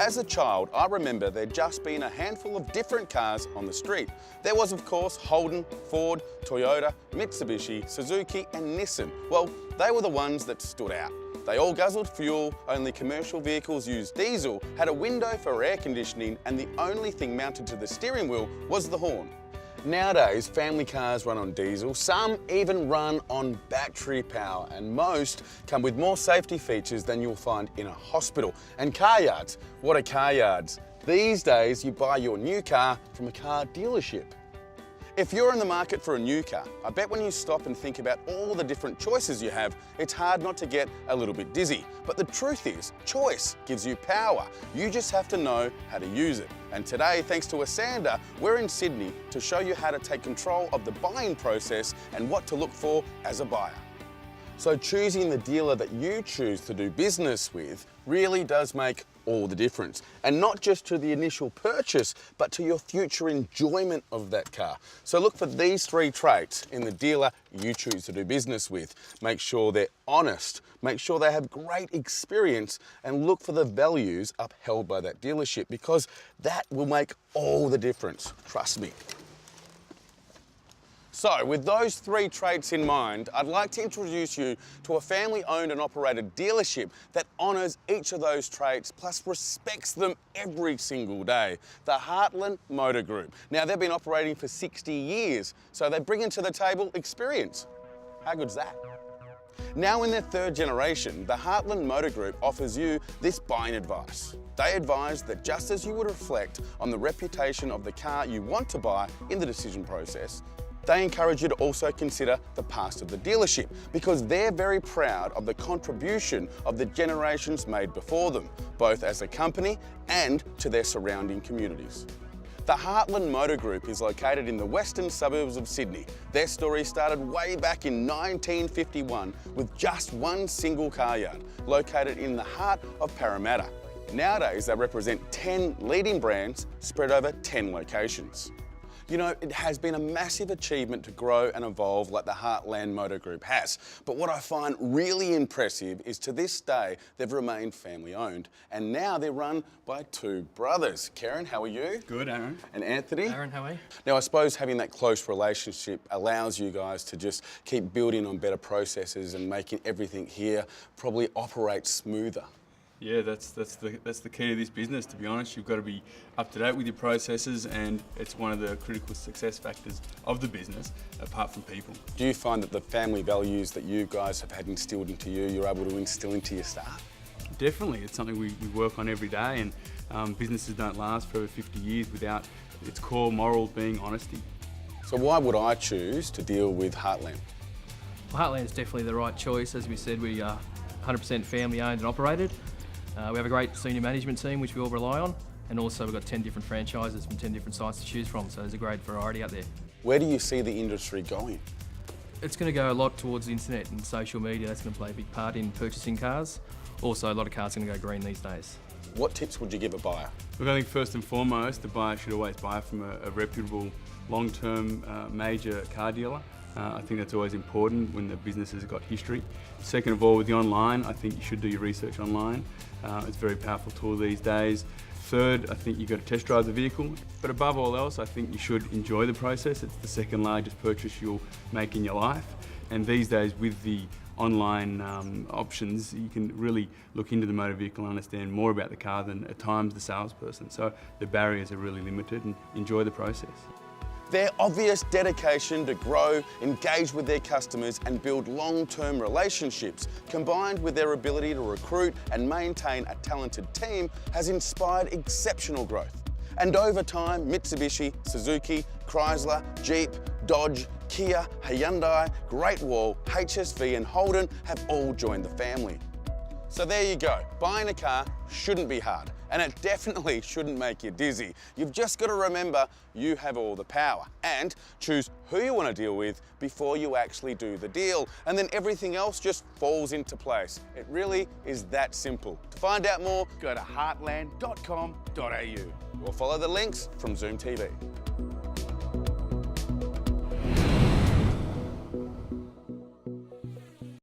As a child, I remember there'd just been a handful of different cars on the street. There was, of course, Holden, Ford, Toyota, Mitsubishi, Suzuki and Nissan. Well, they were the ones that stood out. They all guzzled fuel, only commercial vehicles used diesel, had a window for air conditioning, and the only thing mounted to the steering wheel was the horn. Nowadays, family cars run on diesel, some even run on battery power, and most come with more safety features than you'll find in a hospital. And car yards, what are car yards? These days, you buy your new car from a car dealership. If you're in the market for a new car, I bet when you stop and think about all the different choices you have, it's hard not to get a little bit dizzy. But the truth is, choice gives you power. You just have to know how to use it. And today, thanks to Asander, we're in Sydney to show you how to take control of the buying process and what to look for as a buyer. So choosing the dealer that you choose to do business with really does make all the difference. And not just to the initial purchase, but to your future enjoyment of that car. So look for these 3 traits in the dealer you choose to do business with. Make sure they're honest, make sure they have great experience, and look for the values upheld by that dealership, because that will make all the difference, trust me. So, with those 3 traits in mind, I'd like to introduce you to a family-owned and operated dealership that honours each of those traits, plus respects them every single day. The Heartland Motor Group. Now, they've been operating for 60 years, so they bring into the table experience. How good's that? Now in their 3rd generation, the Heartland Motor Group offers you this buying advice. They advise that just as you would reflect on the reputation of the car you want to buy in the decision process, they encourage you to also consider the past of the dealership, because they're very proud of the contribution of the generations made before them, both as a company and to their surrounding communities. The Heartland Motor Group is located in the western suburbs of Sydney. Their story started way back in 1951 with just one single car yard, located in the heart of Parramatta. Nowadays, they represent 10 leading brands spread over 10 locations. You know, it has been a massive achievement to grow and evolve like the Heartland Motor Group has. But what I find really impressive is to this day, they've remained family owned. And now they're run by 2 brothers. Karen, how are you? Good, Aaron. And Anthony? Aaron, how are you? Now, I suppose having that close relationship allows you guys to just keep building on better processes and making everything here probably operate smoother. Yeah, that's the key to this business, to be honest. You've got to be up to date with your processes, and it's one of the critical success factors of the business, apart from people. Do you find that the family values that you guys have had instilled into you, you're able to instill into your staff? Definitely, it's something we work on every day, and businesses don't last for over 50 years without its core morals being honesty. So why would I choose to deal with Heartland? Well, Heartland's definitely the right choice. As we said, we are 100% family owned and operated. We have a great senior management team which we all rely on, and also we've got 10 different franchises from 10 different sites to choose from, so there's a great variety out there. Where do you see the industry going? It's going to go a lot towards the internet and social media. That's going to play a big part in purchasing cars. Also, a lot of cars are going to go green these days. What tips would you give a buyer? Look, I think first and foremost, the buyer should always buy from a reputable, long-term major car dealer. I think that's always important when the business has got history. Second of all, with the online, I think you should do your research online. It's a very powerful tool these days. Third, I think you've got to test drive the vehicle. But above all else, I think you should enjoy the process. It's the 2nd largest purchase you'll make in your life. And these days, with the online options, you can really look into the motor vehicle and understand more about the car than at times the salesperson. So the barriers are really limited, and enjoy the process. Their obvious dedication to grow, engage with their customers and build long-term relationships, combined with their ability to recruit and maintain a talented team, has inspired exceptional growth. And over time, Mitsubishi, Suzuki, Chrysler, Jeep, Dodge, Kia, Hyundai, Great Wall, HSV and Holden have all joined the family. So there you go. Buying a car shouldn't be hard, and it definitely shouldn't make you dizzy. You've just got to remember you have all the power, and choose who you want to deal with before you actually do the deal, and then everything else just falls into place. It really is that simple. To find out more, go to heartland.com.au or follow the links from Zoom TV.